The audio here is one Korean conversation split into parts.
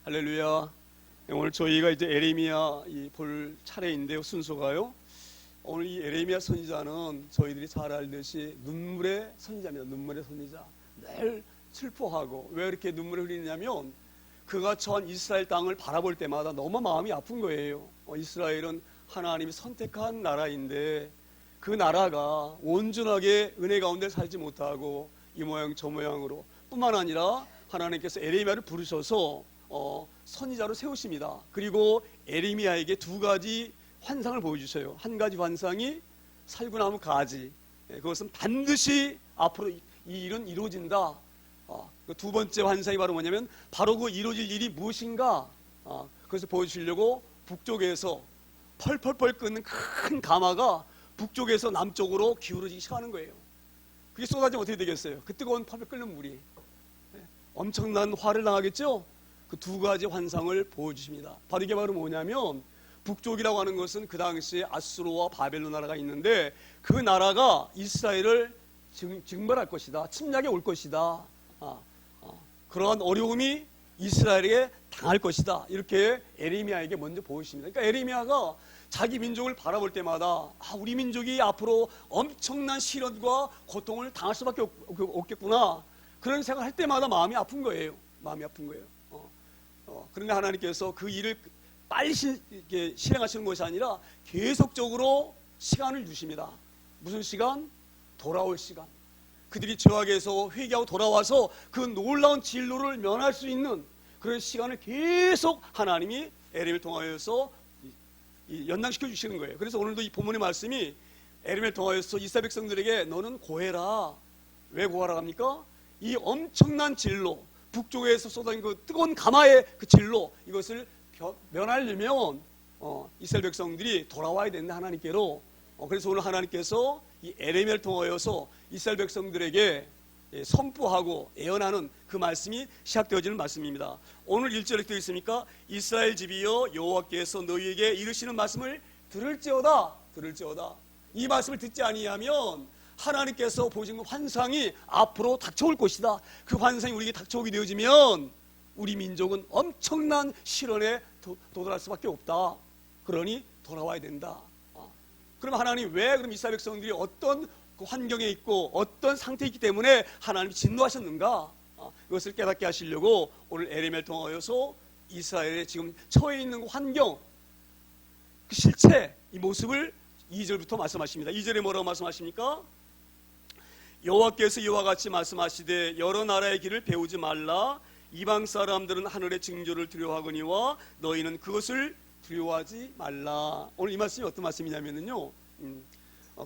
할렐루야. 오늘 저희가 이제 에레미야 볼 차례인데요, 순서가요. 오늘 이 에레미야 선지자는 저희들이 잘 알듯이 눈물의 선지자입니다. 눈물의 선지자. 늘 슬퍼하고, 왜 이렇게 눈물을 흘리냐면 그가 처한 이스라엘 땅을 바라볼 때마다 너무 마음이 아픈 거예요. 이스라엘은 하나님이 선택한 나라인데 그 나라가 온전하게 은혜 가운데 살지 못하고 이 모양 저 모양으로 뿐만 아니라 하나님께서 에레미야를 부르셔서 선지자로 세우십니다. 그리고 에레미야에게 두 가지 환상을 보여주셔요. 한 가지 환상이 살구나무 가지, 그것은 반드시 앞으로 이 일은 이루어진다. 그 두 번째 환상이 바로 뭐냐면 바로 그 이루어질 일이 무엇인가, 그것을 보여주시려고 북쪽에서 펄펄펄 끓는 큰 가마가 북쪽에서 남쪽으로 기울어지기 시작하는 거예요. 그게 쏟아지면 어떻게 되겠어요? 그 뜨거운 펄펄 끓는 물이 엄청난 화를 당하겠죠? 그 두 가지 환상을 보여주십니다. 바로 이게 바로 뭐냐면 북쪽이라고 하는 것은 그 당시에 아수르와 바벨론 나라가 있는데 그 나라가 이스라엘을 징벌할 것이다. 침략에 올 것이다. 그러한 어려움이 이스라엘에게 당할 것이다. 이렇게 에레미야에게 먼저 보여주십니다. 그러니까 에레미야가 자기 민족을 바라볼 때마다 우리 민족이 앞으로 엄청난 시련과 고통을 당할 수밖에 없겠구나. 그런 생각을 할 때마다 마음이 아픈 거예요. 마음이 아픈 거예요. 그런데 하나님께서 그 일을 빨리 실행하시는 것이 아니라 계속적으로 시간을 주십니다. 무슨 시간? 돌아올 시간. 그들이 죄악에서 회개하고 돌아와서 그 놀라운 진로를 면할 수 있는 그런 시간을 계속 하나님이 에레미야를 통하여서 연장시켜 주시는 거예요. 그래서 오늘도 이 본문의 말씀이 에레미야를 통하여서 이스라엘 백성들에게 너는 고해라. 왜 고하라 합니까? 이 엄청난 진로, 북쪽에서 쏟아진 그 뜨거운 가마의 그 진로, 이것을 면하려면 이스라엘 백성들이 돌아와야 된다, 하나님께로. 그래서 오늘 하나님께서 이 에레미야를 통하여서 이스라엘 백성들에게 선포하고 예언하는 그 말씀이 시작되어지는 말씀입니다. 오늘 1절에 되어 있습니까? 이스라엘 집이여 여호와께서 너희에게 이르시는 말씀을 들을지어다. 이 말씀을 듣지 아니하면 하나님께서 보신 환상이 앞으로 닥쳐올 것이다. 그 환상이 우리에게 닥쳐오게 되어지면 우리 민족은 엄청난 시련에 도달할 수밖에 없다. 그러니 돌아와야 된다. 그럼 하나님 왜 그럼 이스라엘 백성들이 어떤 그 환경에 있고 어떤 상태에 있기 때문에 하나님이 진노하셨는가? 이것을 깨닫게 하시려고 오늘 에레미야를 통하여서 이스라엘에 지금 처해 있는 환경, 그 실체, 이 모습을 2절부터 말씀하십니다. 2절에 뭐라고 말씀하십니까? 여호와께서 이와 같이 말씀하시되 여러 나라의 길을 배우지 말라. 이방 사람들은 하늘의 징조를 두려워하거니와 너희는 그것을 두려워하지 말라. 오늘 이 말씀이 어떤 말씀이냐면요,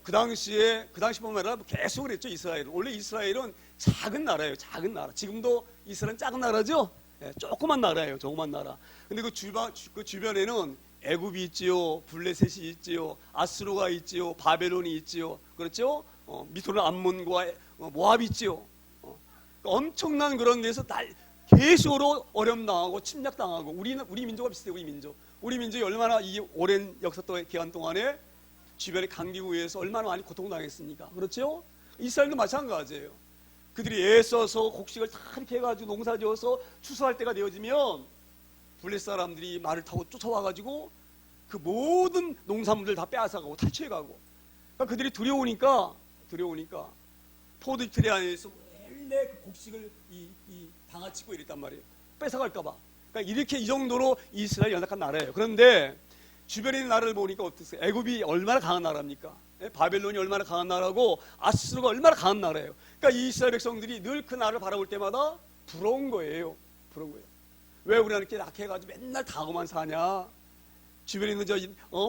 그 당시뿐만 아니라 계속 그랬죠. 이스라엘은 원래 이스라엘은 작은 나라예요. 작은 나라. 지금도 이스라엘은 작은 나라죠. 조그만 나라예요. 조그만 나라. 근데 그 주변에는 애굽이 있지요, 블레셋이 있지요, 아수르가 있지요, 바벨론이 있지요. 그렇죠? 밑으로는 암몬과 모압이 있지요. 엄청난 그런 데서 계속으로 어려움당하고 침략당하고 우리 민족과 비슷해요. 우리 민족이 얼마나 이 오랜 역사 기간 동안에 주변의 강기구에서 얼마나 많이 고통당했습니까? 그렇죠? 이스라엘도 마찬가지예요. 그들이 애써서 곡식을 다 이렇게 해가지고 농사지어서 추수할 때가 되어지면 블레셋 사람들이 말을 타고 쫓아와가지고 그 모든 농산물들 다 빼앗아가고 탈취해가고, 그러니까 그들이 두려우니까 포도트리 안에서 원래 그 곡식을 당아치고 이랬단 말이에요. 뺏어갈까봐. 그러니까 이렇게 이 정도로 이스라엘 연약한 나라예요. 그런데 주변에 있는 나라를 보니까 어떠세요? 애굽이 얼마나 강한 나라입니까? 바벨론이 얼마나 강한 나라고 아수르가 얼마나 강한 나라예요. 그러니까 이 이스라엘 백성들이 늘 그 나라를 바라볼 때마다 부러운 거예요. 왜 우리가 이렇게 약해가지고 맨날 당하고만 사냐? 주변에 있는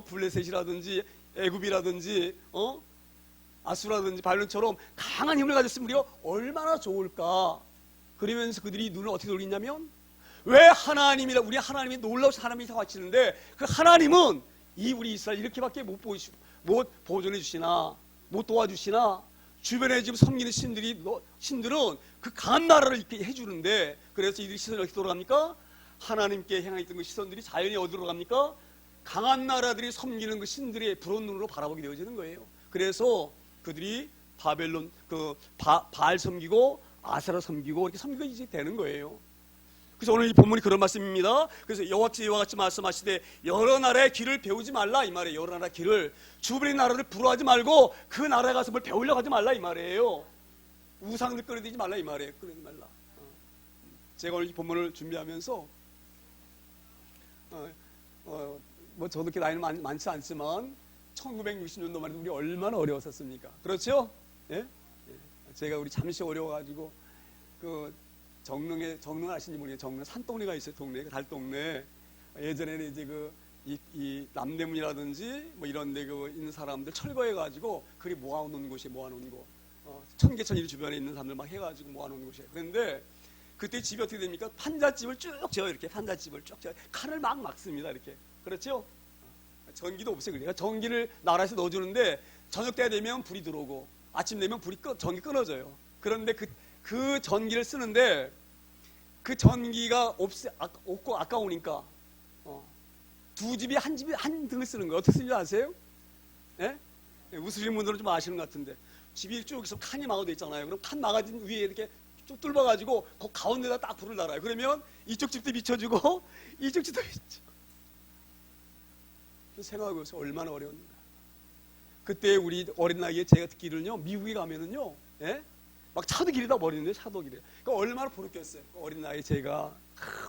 블레셋이라든지 애굽이라든지 아수라든지 바벨론처럼 강한 힘을 가졌으면 우리가 얼마나 좋을까? 그러면서 그들이 눈을 어떻게 돌리냐면 왜 우리 하나님이 놀라우신 하나님이 다 바치는데 그 하나님은 우리 이스라엘 이렇게밖에 못 보존해 주시나, 못 도와주시나? 주변에 지금 섬기는 신들은 그 강한 나라를 이렇게 해주는데, 그래서 이들이 시선이 어떻게 돌아갑니까? 하나님께 향해 있던 그 시선들이 자연히 어디로 갑니까? 강한 나라들이 섬기는 그 신들의 부러운 눈으로 바라보게 되어지는 거예요. 그래서 그들이 바벨론 바알 섬기고 아세라 섬기고 이렇게 섬기게 되는 거예요. 그래서 오늘 이 본문이 그런 말씀입니다. 그래서 여호와께서 이와 같이 말씀하시되 여러 나라의 길을 배우지 말라 이 말이에요. 여러 나라 길을, 주변의 나라를 부러워하지 말고 그 나라에 가서 뭘 배우려고 하지 말라 이 말이에요. 우상들 끌어들이지 말라 이 말이에요. 끌어들이지 말라. 제가 오늘 이 본문을 준비하면서 뭐 저도 그렇게 나이는 많지 않지만 1960년도 말에 우리 얼마나 어려웠었습니까? 그렇죠? 예? 예. 제가 우리 잠시 어려워가지고 그 정릉 아시는지 모르겠어요. 정릉 산동네가 있어요. 동네, 달동네. 예전에는 이제 이 남대문이라든지 뭐 이런 데 있는 사람들 철거해가지고 그리 모아놓은 곳이 모아놓은 곳. 청계천 주변에 있는 사람들 막 해가지고 모아놓은 곳이에요. 그런데 그때 집이 어떻게 됩니까? 판잣집을 쭉 지어요. 이렇게 판잣집을 쭉 지어요. 칼을 막 막습니다. 이렇게. 그렇죠? 전기도 없어요. 그러니까 전기를 나라에서 넣어주는데 저녁 때 되면 불이 들어오고 아침 되면 전기 끊어져요. 그런데 그 전기를 쓰는데 그 전기가 없고 아까우니까 두 집이 한 등을 쓰는 거예요. 어떻게 쓰는지 아세요? 예? 웃으시는 분들은 좀 아시는 것 같은데 집이 쭉 있으면 칸이 막아져 있잖아요. 그럼 칸 막아진 위에 이렇게 쭉 뚫어가지고 그 가운데다 딱 불을 달아요. 그러면 이쪽 집도 비춰주고 이쪽 집도 비춰주고. 생각해보세요. 얼마나 어려웠는가. 그때 우리 어린 나이에 제가 듣기로는요, 미국에 가면은요, 예? 막 차도 길이다 버리는데 차도 길이. 그러니까 얼마나 부럽겠어요. 어린 나이에 제가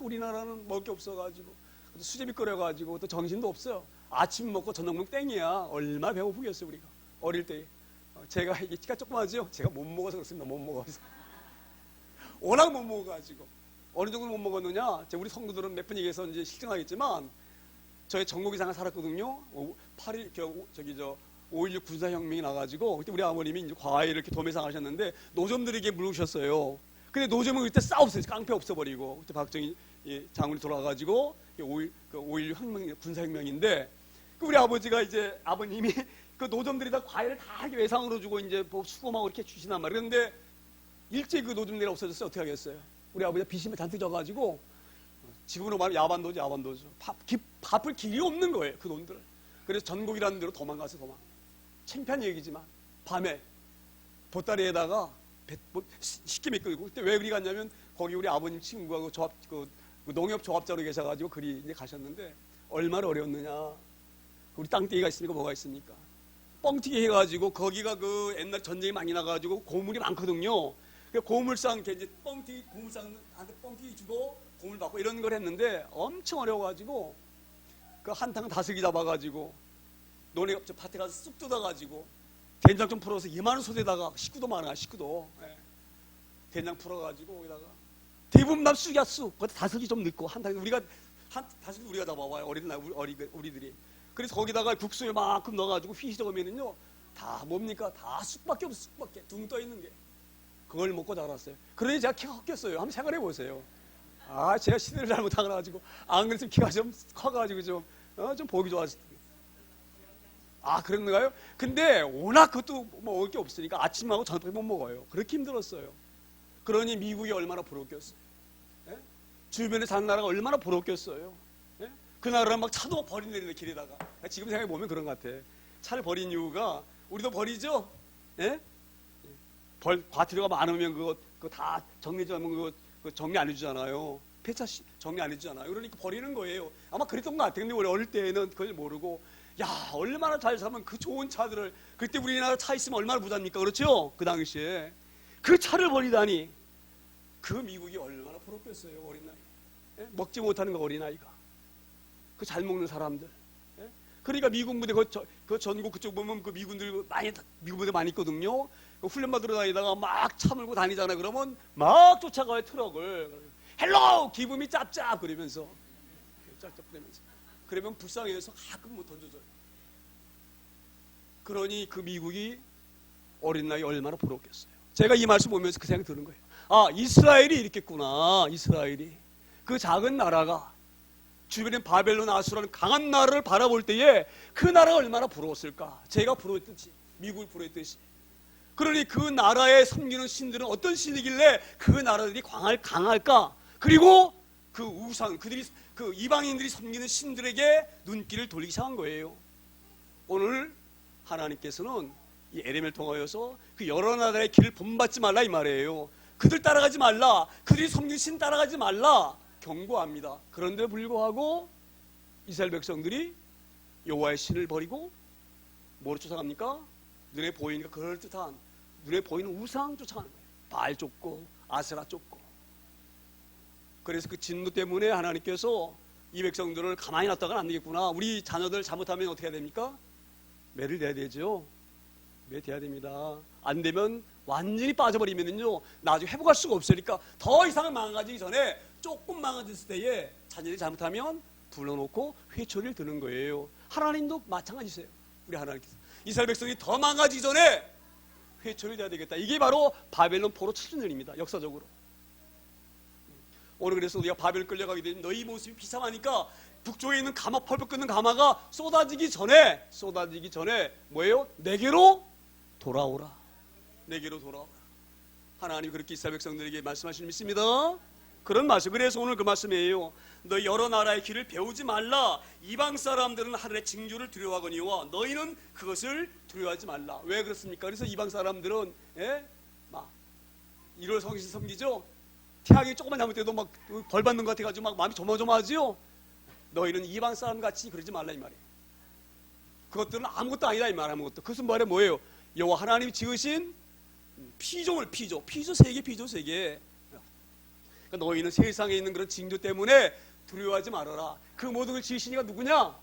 우리나라는 먹을 게 없어가지고 수제비 끓여가지고 또 정신도 없어요. 아침 먹고 저녁 먹으면 땡이야. 얼마나 배고프겠어요 우리가 어릴 때. 제가 이게 키가 조그마하죠. 제가 못 먹어서 그렇습니다. 못 먹어서. 워낙 못 먹어가지고 어느 정도 못 먹었느냐? 우리 성도들은 몇 번 얘기해서 이제 실증하겠지만 저희 전국 이상을 살았거든요. 5.16 군사혁명이 나가지고 그때 우리 아버님이 이제 과외 이렇게 도매상 하셨는데 노점들에게 물으셨어요. 근데 노점은 그때 싸웠어요. 깡패 없애버리고 그때 박정희 장군이 돌아가가지고 5.16 혁명 군사혁명인데 우리 아버지가 이제 아버님이 그 노점들이 다 과외를 다 외상으로 주고 이제 뭐 수고하고 이렇게 주시단 말이에요. 그런데 일제히 그 노점들이 없어졌어요. 어떻게 하겠어요? 우리 아버지가 빚이 잔뜩 져가지고 지금으로 말하면 야반도죠. 갚을 길이 없는 거예요. 그 돈들을. 그래서 전국이라는 데로 도망가서 창피한 얘기지만 밤에 보따리에다가 시킴이 끌고 그때 왜 그리 갔냐면 거기 우리 아버님 친구하고 그 농협 조합자로 계셔가지고 그리 이제 가셨는데 얼마나 어려웠느냐. 우리 땅떼기가 있으니까 뭐가 있습니까? 뻥튀기 해가지고 거기가 그 옛날 전쟁이 많이 나가지고 고물이 많거든요. 고물상 이제 고물상한테 뻥튀기 주고 고물 받고 이런 걸 했는데 엄청 어려워가지고 그 한탕 다슬기 잡아가지고 논에 밭에 가서 쑥 뜯어가지고 된장 좀 풀어서 이만한 솥에다가 식구도 많아 식구도 된장 풀어가지고 거기다가 대부분 난 쑥이야 쑥. 거기다 다슬기 좀 넣고 다슬기 우리가 잡아와요. 어린 날 우리들이. 그래서 거기다가 국수에 만큼 넣어가지고 휘저으면은요 다 뭡니까? 다 쑥밖에 없어. 쑥밖에 둥 떠 있는 게. 그걸 먹고 자랐어요. 그러니 제가 키가 컸겠어요. 한번 생각해 보세요. 제가 시대를 잘못하가지고 안 그랬으면 키가 좀 커가지고 좀 보기 좋았을 텐데. 그런가요? 근데 워낙 그것도 먹을 게 없으니까 아침하고 저녁에 못 먹어요. 그렇게 힘들었어요. 그러니 미국이 얼마나 부럽겠어요. 예? 주변에 사는 나라가 얼마나 부럽겠어요. 예? 그 나라는 막 차도 버리는데 길에다가. 지금 생각해 보면 그런 것 같아. 차를 버린 이유가 우리도 버리죠. 예? 과태료가 많으면 그거 다 정리하면 그거 정리 안 해주잖아요. 폐차 정리 안 해주잖아요. 그러니까 버리는 거예요. 아마 그랬던 것 같아요. 근데 우리 어릴 때는 그걸 모르고 얼마나 잘 사면 그 좋은 차들을 그때 우리나라 차 있으면 얼마나 부자입니까? 그렇죠? 그 당시에 그 차를 버리다니 그 미국이 얼마나 부럽겠어요. 어린 나이. 예? 먹지 못하는 거 어린아이가 그 잘 먹는 사람들. 예? 그러니까 미국 부대 그 전국 그쪽 보면 그 미국 부대 많이 있거든요. 훈련 받으러 다니다가 막 차 몰고 다니잖아요. 그러면 막 쫓아가요. 트럭을. 헬로 기분이 짭짭 그러면서 짭짭거리면서 그러면 불쌍해서 가끔 못 던져줘요. 그러니 그 미국이 어린 나이 얼마나 부럽겠어요. 제가 이 말씀 보면서 그 생각이 드는 거예요. 이스라엘이 이렇겠구나. 이스라엘이 그 작은 나라가 주변에 바벨론 아수라는 강한 나라를 바라볼 때에 그 나라가 얼마나 부러웠을까. 제가 부러웠듯이 미국을 부러웠듯이. 그러니 그 나라에 섬기는 신들은 어떤 신이길래 그 나라들이 강할까? 그리고 그 우상, 그 이방인들이 섬기는 신들에게 눈길을 돌리기 시작한 거예요. 오늘 하나님께서는 이 에레미야를 통하여서 그 여러 나라의 길을 본받지 말라 이 말이에요. 그들 따라가지 말라. 그들이 섬기는 신 따라가지 말라. 경고합니다. 그런데 불구하고 이스라엘 백성들이 여호와의 신을 버리고 뭐로 쫓아갑니까? 눈에 보이니까 그럴듯한, 눈에 보이는 우상 쫓아가는 거예요. 바알 쫓고 아세라 쫓고. 그래서 그 진노 때문에 하나님께서 이 백성들을 가만히 놨다가는 안 되겠구나. 우리 자녀들 잘못하면 어떻게 해야 됩니까? 매를 대야 되죠. 매 대야 됩니다. 안 되면 완전히 빠져버리면은요, 나중에 회복할 수가 없으니까 더 이상 망가지기 전에 조금 망가졌을 때에 자녀들이 잘못하면 불러놓고 회초리를 드는 거예요. 하나님도 마찬가지세요. 우리 하나님께서 이스라엘 백성이 더 망가지기 전에 회초리를 대야 되겠다. 이게 바로 바벨론 포로 7년입니다. 역사적으로. 오늘 그래서 우리가 바벨 끌려가게 되면 너희 모습이 비참하니까 북쪽에 있는 가마, 펄펄 끓는 가마가 쏟아지기 전에 뭐예요? 내게로 돌아오라. 내게로 돌아오라. 하나님 그렇게 이스라엘 백성들에게 말씀하시는 믿습니다. 그런 말씀. 그래서 오늘 그 말씀이에요. 너 여러 나라의 길을 배우지 말라. 이방 사람들은 하늘의 징조를 두려워하거니와 너희는 그것을 두려워하지 말라. 왜 그렇습니까? 그래서 이방 사람들은 막 일월 성신 섬기죠. 태양이 조금만 잘못돼도 막 벌 받는 것 같아가지고 막 마음이 조마조마하지요. 너희는 이방 사람 같이 그러지 말라 이 말이에요. 그것들은 아무것도 아니다 이 말. 아무것도. 그것은 뭐예요? 여호와 하나님이 지으신 피조 세계. 그러니까 너희는 세상에 있는 그런 징조 때문에 두려워하지 말아라. 그 모든 걸 지으신 이가 누구냐?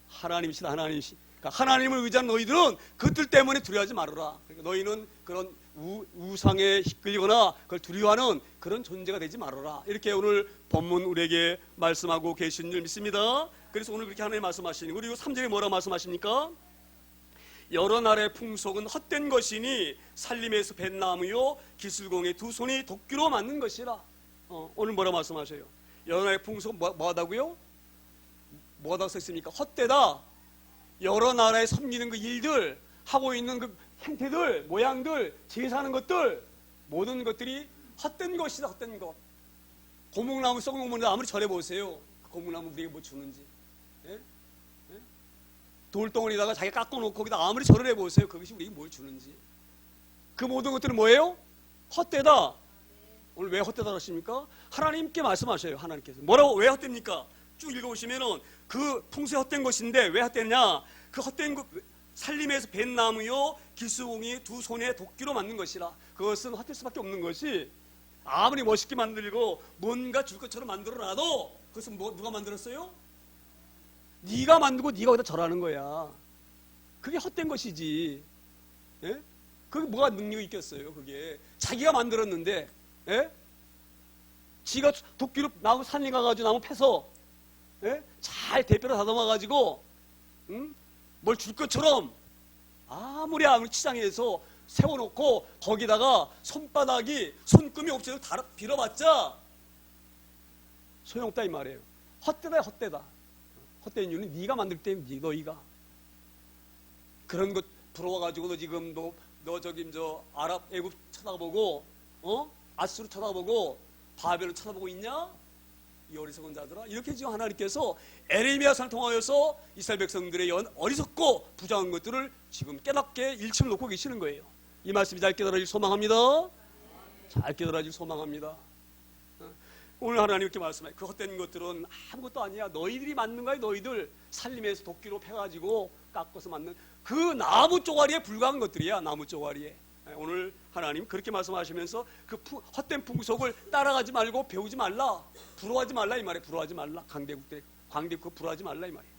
하나님이시다. 그러니까 하나님을 의지한 너희들은 그들 때문에 두려워하지 말아라. 그러니까 너희는 그런 우상에 이끌리거나 그걸 두려워하는 그런 존재가 되지 말아라. 이렇게 오늘 본문 우리에게 말씀하고 계신 줄 믿습니다. 그래서 오늘 그렇게 하나님 말씀하시니, 그리고 3절에 뭐라고 말씀하십니까? 여러 나라의 풍속은 헛된 것이니 살림에서 벤 나무요 기술공의 두 손이 도끼로 맞는 것이라. 오늘 뭐라고 말씀하셔요? 여러 나라의 풍속은 뭐하다고요? 뭐하다고 썼습니까? 헛되다. 여러 나라에 섬기는 그 일들, 하고 있는 그 행태들, 모양들, 제사하는 것들, 모든 것들이 헛된 것이다. 헛된 것. 고목나무, 썩은 아무리 절해보세요. 그 고목나무 우리에게 뭐 주는지. 돌덩어리다가 자기 깎아놓고 거기다 아무리 절을 해보세요. 그것이 우리에게 뭘 주는지. 그 모든 것들은 뭐예요? 헛되다. 오늘 왜 헛되다 하십니까? 하나님께 말씀하셔요. 하나님께서. 뭐라고, 왜 헛됩니까? 쭉 읽어보시면은 그 풍수에 헛된 것인데 왜 헛되냐? 그 헛된 것, 살림에서 벤 나무요 기수공이 두 손에 도끼로 맞는 것이라. 그것은 헛될 수밖에 없는 것이, 아무리 멋있게 만들고 뭔가 줄 것처럼 만들어놔도 그것은 누가 만들었어요? 네가 만들고 네가 거기다 절하는 거야. 그게 헛된 것이지. 예? 그게 뭐가 능력이 있겠어요? 그게 자기가 만들었는데, 지가 도끼로 나무 산에 가가지고 나무 패서 잘 대뼈로 다듬어가지고 뭘 줄 것처럼 아무리 치장해서 세워놓고 거기다가 손금이 없어도 다 빌어봤자 소용없다 이 말이에요. 헛되다. 헛된 이유는 네가 만들 때 너희가 그런 것 부러워가지고 너 지금 너 저기 아랍 애굽 쳐다보고 아수르 쳐다보고 바벨론 쳐다보고 있냐? 이 어리석은 자들아. 이렇게 지금 하나님께서 에레미야서를 통하여서 이스라엘 백성들의 어리석고 부정한 것들을 지금 깨닫게 일침을 놓고 계시는 거예요. 이 말씀이 잘 깨달아질 소망합니다. 잘 깨달아질 소망합니다. 오늘 하나님 이렇게 말씀해요. 그 헛된 것들은 아무것도 아니야. 너희들이 만든 거야. 너희들 살림에서 도끼로 패가지고 깎아서 만든 그 나무 쪼가리에 불과한 것들이야. 나무 쪼가리에. 오늘 하나님 그렇게 말씀하시면서 그 헛된 풍속을 따라가지 말고 배우지 말라. 부러워하지 말라 이 말이에요. 부러워하지 말라. 광대국 부러워하지 말라 이 말이에요.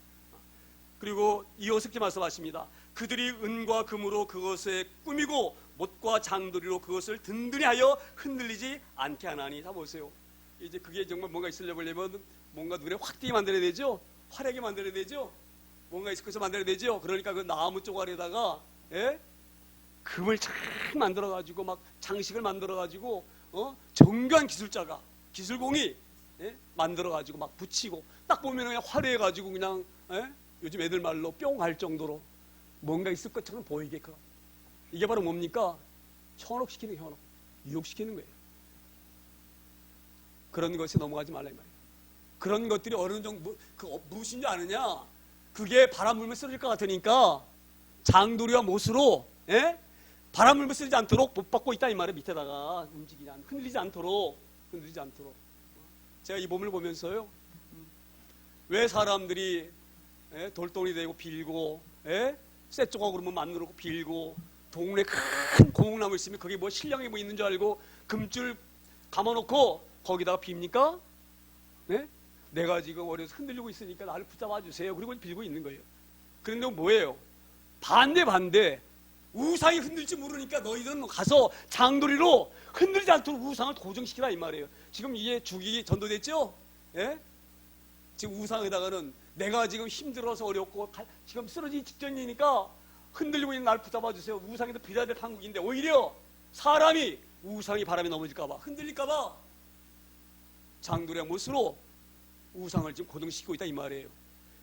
그리고 이어서 말씀하십니다. 그들이 은과 금으로 그것에 꾸미고 못과 장도리로 그것을 든든히 하여 흔들리지 않게 하나니. 다 보세요. 이제 그게 정말 뭔가 있으려면 뭔가 눈에 확 띄게 만들어야 되죠. 화려하게 만들어야 되죠. 뭔가 있어서 만들어야 되죠. 그러니까 그 나무 쪼가리에다가 금을 잘 만들어가지고 막 장식을 만들어가지고 정교한 기술자가 기술공이 만들어가지고 막 붙이고 딱 보면 그냥 화려해가지고 그냥 요즘 애들 말로 뿅 할 정도로 뭔가 있을 것처럼 보이게 이게 바로 뭡니까? 현혹시키는 현혹, 유혹시키는 거예요. 그런 것이 넘어가지 말라 이 말이에요. 그런 것들이 어느 정도 무엇인 줄 아느냐? 그게 바람 불면 쓰러질 것 같으니까 장도리와 못으로 바람 불면 쓰러지지 않도록 못 받고 있다 이 말이에요. 밑에다가 흔들리지 않도록 제가 이 몸을 보면서요, 왜 사람들이 돌덩이 되고 빌고, 쇠 조각으로 만들고 빌고, 동네 큰 고목나무 있으면 거기 뭐 신령이 뭐 있는 줄 알고 금줄 감아놓고 거기다가 빕니까? 네? 내가 지금 어려서 흔들리고 있으니까 나를 붙잡아 주세요. 그리고 빌고 있는 거예요. 그런데 뭐예요? 반대. 우상이 흔들지 모르니까 너희들은 가서 장도리로 흔들지 않도록 우상을 고정시키라 이 말이에요. 지금 이게 죽이 전도됐죠? 예? 지금 우상에다가는 내가 지금 힘들어서 어렵고 지금 쓰러지기 직전이니까 흔들리고 있는 나를 붙잡아 주세요. 우상에도 빌어야 될 한국인데 오히려 사람이 우상이 바람에 넘어질까봐 흔들릴까봐 장도리의 못으로 우상을 지금 고정시키고 있다 이 말이에요.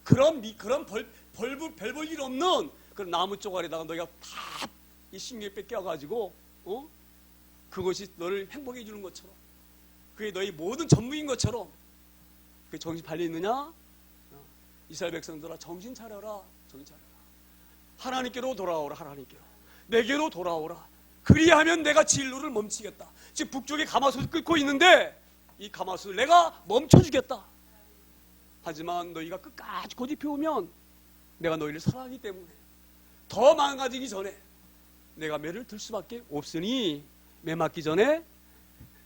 그런 별 볼 일 없는 그런 나무 쪼가리에다가 너희가 다 이 신경을 뺏겨가지고 그것이 너를 행복해 주는 것처럼 그게 너희 모든 전부인 것처럼 그 정신 팔려 있느냐? 이스라엘 백성들아 정신 차려라. 정신 차려라. 하나님께로 돌아오라. 하나님께로 내게로 돌아오라. 그리하면 내가 진로를 멈추겠다. 지금 북쪽에 가마솥을 끓고 있는데 이 가마솥을 내가 멈춰주겠다. 하지만 너희가 끝까지 고집해오면 내가 너희를 사랑하기 때문에 더 망가지기 전에 내가 매를 들 수밖에 없으니 매 맞기 전에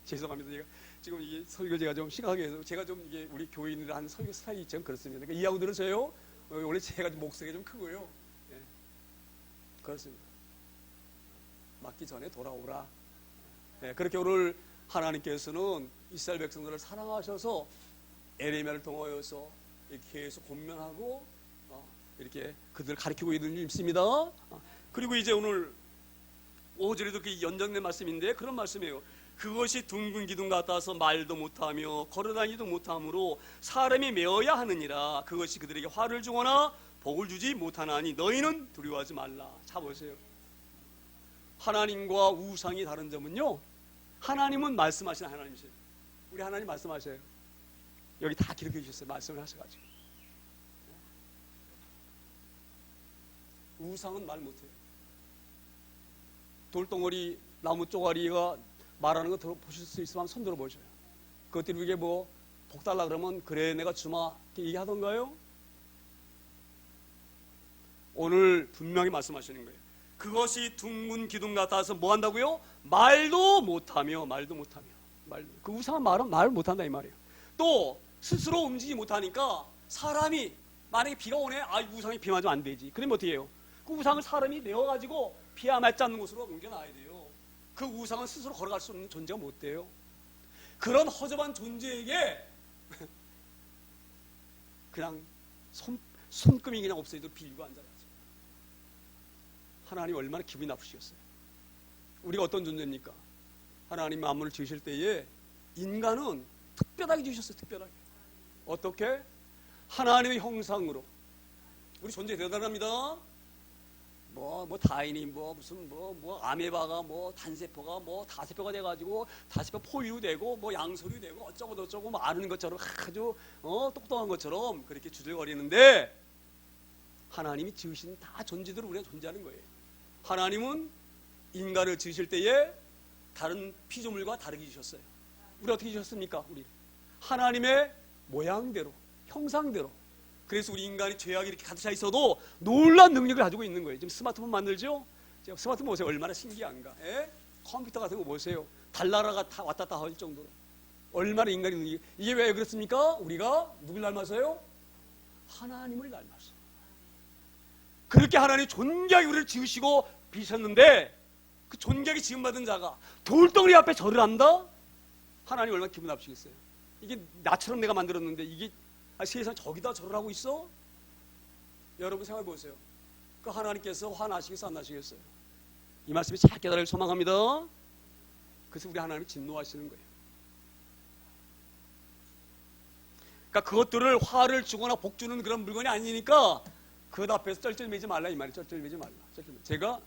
죄송합니다. 제가 지금 이게 설교 제가 좀 심각하게 해서 제가 좀 이게 우리 교인들 한 설교 스타일이 좀 그렇습니다. 그러니까 이해하고 들으세요. 원래 제가 좀 목소리가 좀 크고요. 예. 그렇습니다. 맞기 전에 돌아오라. 예. 그렇게 오늘 하나님께서는 이스라엘 백성들을 사랑하셔서 에레미야를 통하여서 계속 권면하고 이렇게 그들을 가르치고 있는 줄 믿습니다. 그리고 이제 오늘 5절에도 그 연장된 말씀인데 그런 말씀이에요. 그것이 둥근 기둥 같아서 말도 못하며 걸어다니도 못하므로 사람이 메어야 하느니라. 그것이 그들에게 화를 주거나 복을 주지 못하나니 너희는 두려워하지 말라. 자 보세요. 하나님과 우상이 다른 점은요, 하나님은 말씀하시는 하나님이세요. 우리 하나님 말씀하셔요. 여기 다 기록해 주셨어요. 말씀을 하셔가지고. 우상은 말 못해요. 돌덩어리 나무 쪼가리가 말하는 거 들어보실 수 있으면 손 들어보셔요. 그것들이 이게 뭐 복 달라 그러면 그래 내가 주마 이렇게 얘기하던가요? 오늘 분명히 말씀하시는 거예요. 그것이 둥근 기둥 같아서 뭐 한다고요? 말도 못하며 그 우상한 말을 못한다 이 말이에요. 또 스스로 움직이지 못하니까 사람이 만약에 비가 오네, 우상이 비 맞으면 안 되지. 그러면 어떻게 해요? 그 우상을 사람이 내어가지고 비 안 맞지 않는 곳으로 옮겨놔야 돼요. 그 우상은 스스로 걸어갈 수 없는 존재가 못 돼요. 그런 허접한 존재에게 그냥 손금이 그냥 없어져도 빌고 앉아야지. 하나님 얼마나 기분이 나쁘시겠어요. 우리가 어떤 존재입니까? 하나님 만물을 지으실 때에 인간은 특별하게 지으셨어요. 특별하게. 어떻게? 하나님의 형상으로. 우리 존재 대단합니다. 뭐 다인이 무슨 아메바가 단세포가 다세포가 돼가지고 다세포 포유도 되고 양소류 되고 어쩌고 저쩌고 아는 것처럼 아주 똑똑한 것처럼 그렇게 주절거리는데 하나님이 지으신 다 존재들을 우리가 존재하는 거예요. 하나님은 인간을 지으실 때에 다른 피조물과 다르게 지으셨어요. 우리 어떻게 지으셨습니까? 우리 하나님의 모양대로, 형상대로. 그래서 우리 인간이 죄악이 이렇게 가득 차 있어도 놀라운 능력을 가지고 있는 거예요. 지금 스마트폰 만들죠? 스마트폰 보세요. 얼마나 신기한가. 컴퓨터 같은 거 보세요. 달나라가 왔다 갔다 할 정도로. 얼마나 인간이 능력이. 이게 왜 그렇습니까? 우리가 누굴 닮았어요? 하나님을 닮았어. 그렇게 하나님이 존귀하게 우리를 지으시고 비셨는데 그 존귀하게 지음받은 자가 돌덩어리 앞에 절을 한다? 하나님 얼마나 기분 나쁘시겠어요? 이게 나처럼 내가 만들었는데 이게 세상 저기다 절을 하고 있어? 여러분 생각해 보세요. 그 하나님께서 화나시겠어 안 나시겠어요? 이 말씀이 잘 깨달을 소망합니다. 그래서 우리 하나님이 진노하시는 거예요. 그러니까 그것들을 화를 주거나 복 주는 그런 물건이 아니니까 그 앞에서 쩔쩔매지 말라 이 말이에요. 쩔쩔매지 말라. 제가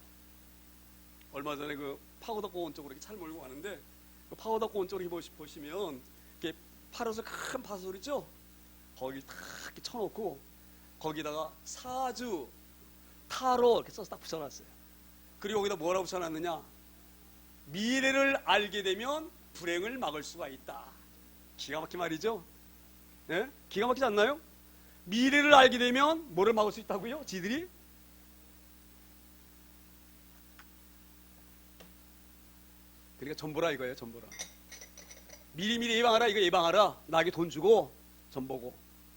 얼마 전에 그 파고다공원 쪽으로 이렇게 차를 몰고 가는데 그 파고다공원 쪽으로 보시면 이렇게 파로서 큰 파솔 있죠? 거기 탁 이렇게 쳐놓고 거기다가 사주, 타로 이렇게 써서 딱 붙여놨어요. 그리고 거기다 뭐라고 붙여놨느냐? 미래를 알게 되면 불행을 막을 수가 있다. 기가 막힌 말이죠. 예? 기가 막히지 않나요? 미래를 알게 되면 뭐를 막을 수 있다고요? 지들이? 그러니까 전보라 이거예요. 전보라. 미리미리 예방하라. 이거 예방하라. 나에게 돈 주고 전보고.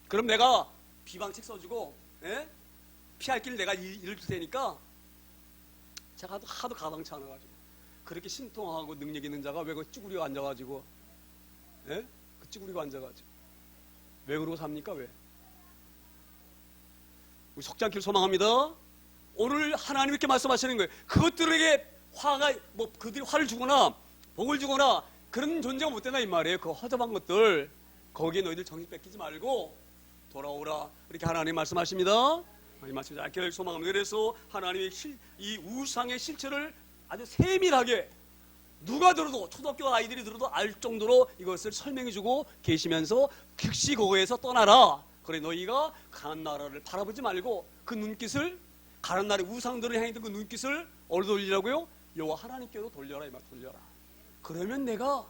그럼 내가 비방책 써주고, 예? 피할 길 내가 일을 줄 테니까 제가 하도 가당치 않아가지고 그렇게 신통하고 능력 있는 자가 왜 그 쭈구리고 앉아가지고, 예? 그 쭈구리고 앉아가지고 왜 그러고 삽니까? 왜? 우리 속지 않기를 소망합니다. 오늘 하나님 이렇게 말씀하시는 거예요. 그것들에게 화가 뭐 그들이 화를 주거나 복을 주거나 그런 존재가 못 되나 이 말이에요. 그 허접한 것들 거기에 너희들 정신 뺏기지 말고 돌아오라 이렇게 하나님 말씀하십니다. 이 말씀 잘 기억할 소망합니다. 그래서 하나님의 이 우상의 실체를 아주 세밀하게 누가 들어도 초등학교 아이들이 들어도 알 정도로 이것을 설명해주고 계시면서 즉시 거기에서 떠나라. 그래 너희가 가난 나라를 바라보지 말고 그 눈빛을 가난 나라의 우상들을 향했던 그 눈빛을 어디로 돌리라고요? 여호와 하나님께로 돌려라. 이 말 돌려라. 그러면 내가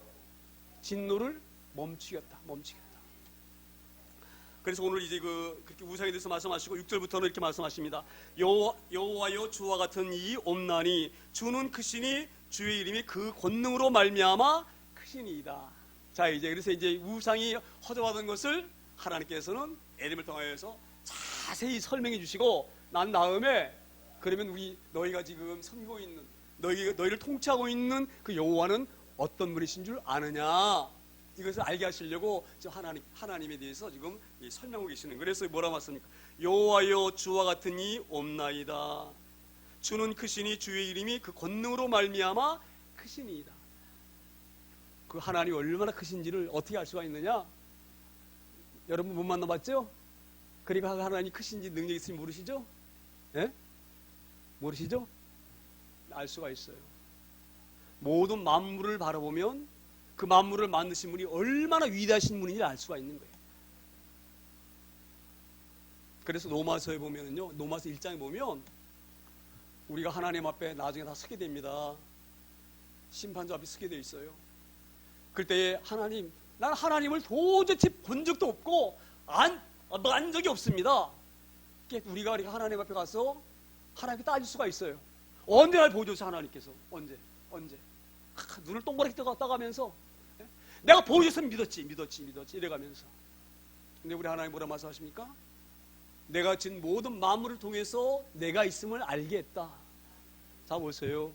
진노를 멈추겠다. 그래서 오늘 이제 그렇게 우상에 대해서 말씀하시고 6절부터는 이렇게 말씀하십니다. 여호와여 주와 같은 이 없나니 주는 크시니 주의 이름이 그 권능으로 말미암아 크시니이다. 자 이제 그래서 이제 우상이 허접하던 것을 하나님께서는 에림을 통하여서 자세히 설명해 주시고 난 다음에 그러면 너희가 지금 섬기고 있는 너희를 통치하고 있는 그 여호와는 어떤 분이신 줄 아느냐 이것을 알게 하시려고 지금 하나님에 대해서 지금 설명하고 계시는. 그래서 뭐라고 했습니까? 여호와여 주와 같은 이 없나이다. 주는 크시니 주의 이름이 그 권능으로 말미암아 크시니이다. 그 하나님이 얼마나 크신지를 어떻게 알 수가 있느냐? 여러분 못 만나봤죠? 그러니까 하나님이 크신지 능력이 있으면 모르시죠? 예? 모르시죠? 알 수가 있어요. 모든 만물을 바라보면 그 만물을 만드신 분이 얼마나 위대하신 분인지 알 수가 있는 거예요. 그래서 로마서에 보면은요, 로마서 1장에 보면 우리가 하나님 앞에 나중에 다 서게 됩니다. 심판자 앞에 서게 돼 있어요. 그때 하나님, 난 하나님을 도저히 본 적도 없고 안 적이 없습니다. 우리가 하나님 앞에 가서 하나님께 따질 수가 있어요. 언제 날 보여주세요 하나님께서. 언제 눈을 동그랗게 떠가면서 내가 보여줬으면 믿었지 이래가면서. 근데 우리 하나님 뭐라 말씀하십니까? 내가 지은 모든 만물을 통해서 내가 있음을 알게 했다. 자 보세요.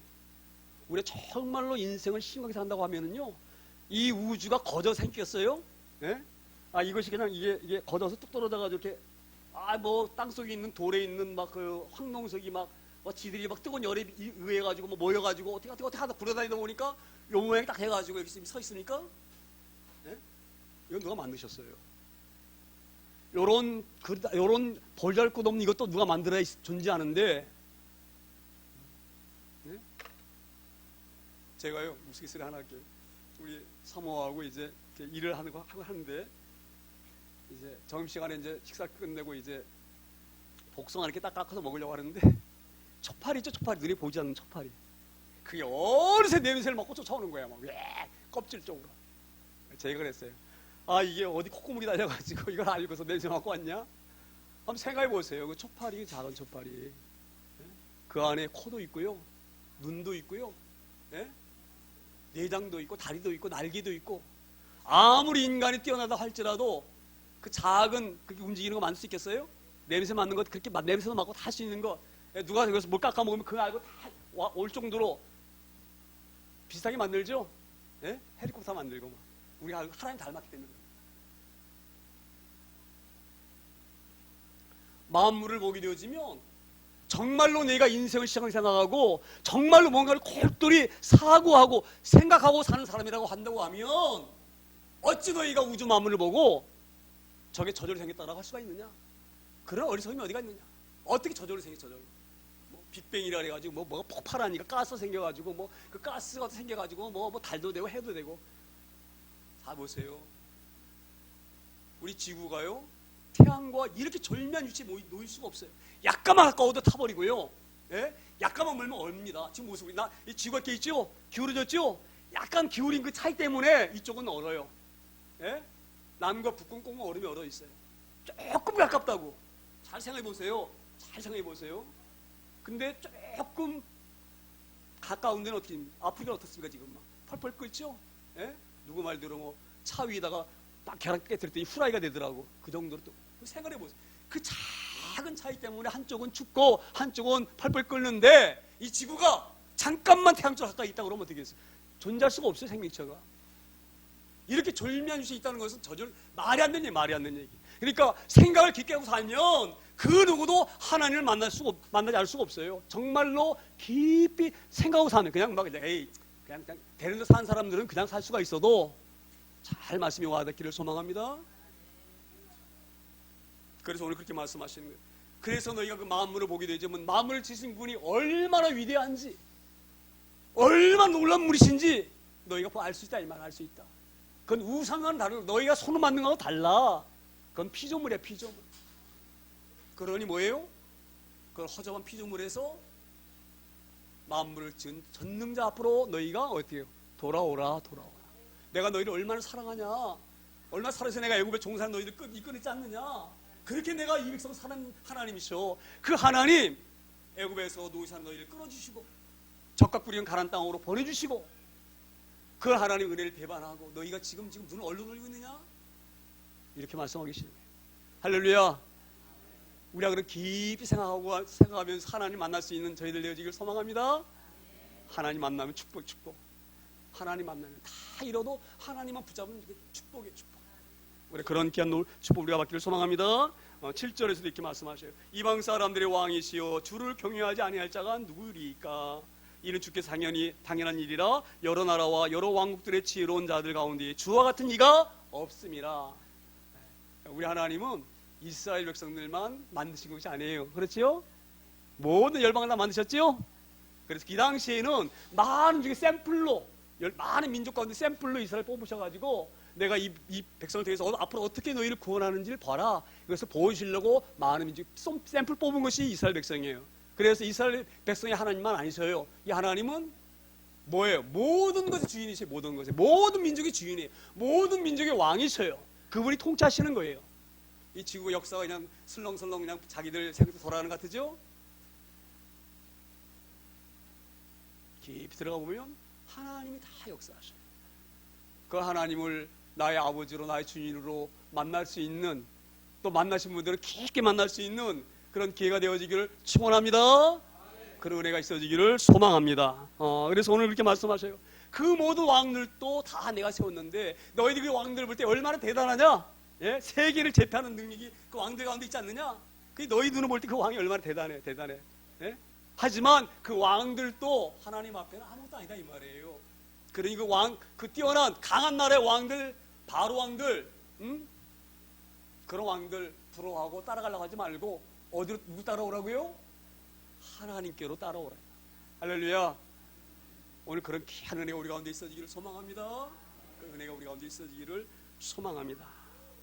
우리가 정말로 인생을 심하게 산다고 하면은요, 이 우주가 거저 생겼어요. 예? 이것이 그냥 이게 거저서 뚝 떨어져가지고 이렇게 뭐 땅속에 있는 돌에 있는 막 그 황농석이 막 지들이 막 뜨거운 열에 의해가지고 뭐 모여가지고 어떻게 하다 굴러다니다 보니까 요 모양이 딱 해가지고 여기 서 있으니까, 예? 이건 누가 만드셨어요? 요런 볼잘것없는 이것도 누가 만들어야 존재하는데, 예? 제가요 우스갯소리 하나 할게요. 우리 사모하고 이제 일을 하는데 이제 점심시간에 이제 식사 끝내고 이제 복숭아 이렇게 딱 깎아서 먹으려고 하는데 초파리 있죠? 초파리, 눈에 보이지 않는 초파리. 그게 어느새 냄새를 맡고 쫓아오는 거야. 막 껍질 쪽으로. 제가 그랬어요. 이게 어디 콧구멍이 달려가지고 이걸 알고서 냄새 맡고 왔냐? 한번 생각해 보세요. 그 초파리, 작은 초파리. 그 안에 코도 있고요, 눈도 있고요, 예? 내장도 있고, 다리도 있고, 날개도 있고. 아무리 인간이 뛰어나다 할지라도 그 작은 그렇게 움직이는 거 만들 수 있겠어요? 냄새 맡는 것, 그렇게 냄새도 맡고 다 할 수 있는 거. 누가 여기서 뭘 깎아 먹으면 그거 알고 다 올 정도로 비슷하게 만들죠? 예? 헬리콥터 만들고 막. 우리가 하나님 닮았기 때문에. 만물을 보게 되어지면 정말로 내가 인생을 시작하게 생각하고 정말로 뭔가를 골똘히 사고하고 생각하고 사는 사람이라고 한다고 하면 어찌 너희가 우주 만물을 보고 저게 저절로 생겼다라고 할 수가 있느냐? 그런 어리석음이 어디가 있느냐? 어떻게 저절로 생겼어? 뭐 빅뱅이라 그래가지고 뭐가 폭발하니까 가스 생겨가지고 뭐 그 가스가 생겨가지고 뭐 달도 되고 해도 되고. 다 보세요. 우리 지구가요, 태양과 이렇게 절묘한 위치에 놓일 수가 없어요. 약간만 가까워도 타버리고요. 예? 약간만 멀면 얼습니다. 지금 모습이 이 지구가 이렇게 있죠? 기울어졌죠? 약간 기울인 그 차이 때문에 이쪽은 얼어요. 예? 남과 북극 꽁꽁 얼음이 얼어 있어요. 조금 가깝다고. 잘 생각해 보세요. 잘 생각해 보세요. 근데 조금 가까운 데는 어떻게 아프리카 어떻습니까 지금 막 펄펄 끓죠? 예? 누구 말대로 뭐 차 위에다가 딱 계란 깨뜨릴 때 후라이가 되더라고. 그 정도로 또 생각해 보세요. 그 작은 차이 때문에 한쪽은 춥고 한쪽은 펄펄 끓는데 이 지구가 잠깐만 태양쪽 가까이 있다고 그러면 어떻게 했어요? 존재할 수가 없어요. 생명체가. 이렇게 졸미한 곳이 있다는 것은 말이 안 되는 얘기, 말이 안 되는 얘기. 그러니까 생각을 깊게 하고 살면 그 누구도 하나님을 만나지 알 수가 없어요. 정말로 깊이 생각하고 사는, 그냥 막 그냥 되는 데 사는 사람들은 그냥 살 수가 있어도 잘 말씀이 와닿기를 소망합니다. 그래서 오늘 그렇게 말씀하시는 거예요. 그래서 너희가 그 만물을 보게 되지만 만물을 지으신 분이 얼마나 위대한지, 얼마나 놀라운 분이신지 너희가 알 수 있다, 이 말 알 수 있다. 그건 우상과는 다르고 너희가 손으로 만든 거하고 달라. 그건 피조물이야, 피조물. 그러니 뭐예요? 그걸 허접한 피조물에서 만물을 지은 전능자 앞으로 너희가 어떻게 해요? 돌아오라. 내가 너희를 얼마나 사랑하냐, 얼마나 사랑해서 내가 애굽에 종사한 너희를 이끌었지 않느냐. 그렇게 내가 이 백성 사는 하나님이셔. 그 하나님 애굽에서 노이산 너희를 끌어주시고 적각 부리는 가나안 땅으로 보내주시고 그 하나님 은혜를 배반하고 너희가 지금 눈을 얼로 돌리고 있느냐? 이렇게 말씀하고 계시는 거예요. 할렐루야. 우리가 그런 깊이 생각하면서 하나님 만날 수 있는 저희들 되어지길 소망합니다. 하나님 만나면 축복. 하나님 만나면 다 잃어도 하나님만 붙잡으면 축복이에요, 축복. 우리 그런 귀한 축복 우리가 받기를 소망합니다. 7절에서도 이렇게 말씀하셔요. 이방 사람들의 왕이시여 주를 경외하지 아니할 자가 누구리까? 이는 주께서 당연한 일이라 여러 나라와 여러 왕국들의 지혜로운 자들 가운데 주와 같은 이가 없음이라. 우리 하나님은 이스라엘 백성들만 만드신 것이 아니에요. 그렇지요? 모든 열방을 다 만드셨지요? 그래서 그 당시에는 많은 중에 샘플로 많은 민족 가운데 샘플로 이스라엘 뽑으셔가지고 내가 이 백성을 통해서 앞으로 어떻게 너희를 구원하는지를 봐라. 이것을 보여주시려고 많은 민족 샘플 뽑은 것이 이스라엘 백성이에요. 그래서 이스라엘 백성이 하나님만 아니셔요. 이 하나님은 뭐예요? 모든 것의 주인이세요. 모든 것의, 모든 민족의 주인이에요. 모든 민족의 왕이셔요. 그분이 통치하시는 거예요. 이 지구 역사가 그냥 슬렁슬렁 그냥 자기들 생각대로 돌아가는 것 같으죠? 깊이 들어가 보면 하나님이 다 역사하셔요. 그 하나님을 나의 아버지로 나의 주인으로 만날 수 있는, 또 만나신 분들은 깊게 만날 수 있는 그런 기회가 되어지기를 축원합니다. 그런 은혜가 있어지기를 소망합니다. 그래서 오늘 그렇게 말씀하셔요. 그 모든 왕들도 다 내가 세웠는데 너희들이 그 왕들을 볼 때 얼마나 대단하냐? 예? 세계를 제패하는 능력이 그 왕들 가운데 있지 않느냐? 그 너희 눈을 볼 때 그 왕이 얼마나 대단해. 예? 하지만 그 왕들도 하나님 앞에는 아무것도 아니다 이 말이에요. 그러니 그 뛰어난 강한 나라의 왕들, 바로 왕들, 그런 왕들 부러워하고 따라가려고 하지 말고 어디로 누구 따라오라고요? 하나님께로 따라오라. 할렐루야. 오늘 그런 귀한 은혜가 우리 가운데 있어지기를 소망합니다. 그 은혜가 우리 가운데 있어지기를 소망합니다.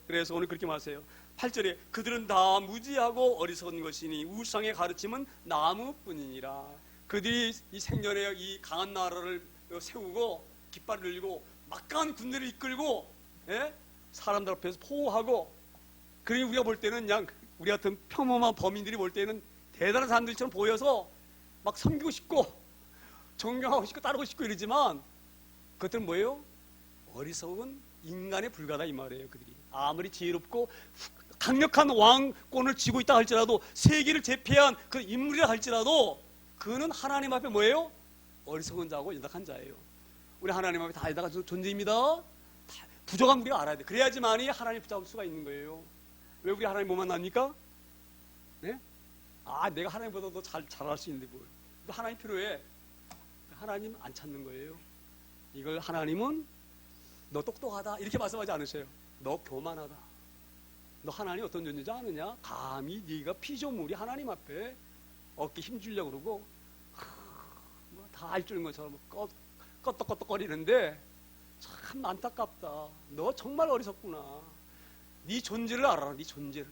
그래서 오늘 그렇게 말하세요. 8절에 그들은 다 무지하고 어리석은 것이니 우상의 가르침은 나무뿐이니라. 그들이 이 생전에 이 강한 나라를 세우고 깃발을 들고 막강한 군대를 이끌고, 예? 사람들 앞에서 포호하고, 그러니 우리가 볼 때는 그냥 우리 같은 평범한 범인들이 볼 때는 대단한 사람들처럼 보여서 막 섬기고 싶고 존경하고 싶고 따르고 싶고 이러지만 그것들은 뭐예요? 어리석은 인간에 불과하다 이 말이에요. 그들이 아무리 지혜롭고 강력한 왕권을 쥐고 있다 할지라도, 세계를 제패한 그 인물이라 할지라도 그는 하나님 앞에 뭐예요? 어리석은 자고 연약한 자예요. 우리 하나님 앞에 다 연약한 존재입니다. 부족한 우리가 알아야 돼. 그래야지만이 하나님 붙잡을 수가 있는 거예요. 왜 우리 하나님 못 만납니까? 네? 내가 하나님보다 더 잘할 수 있는데 뭘? 하나님 필요해. 하나님 안 찾는 거예요. 이걸 하나님은 너 똑똑하다 이렇게 말씀하지 않으세요. 너 교만하다. 너 하나님 어떤 존재인지 아느냐? 감히 네가 피조물이 하나님 앞에 어깨 힘주려고 그러고 다 알 줄 것처럼 껐덕껐덕거리는데 참 안타깝다. 너 정말 어리석구나. 네 존재를 알아라. 네 존재를.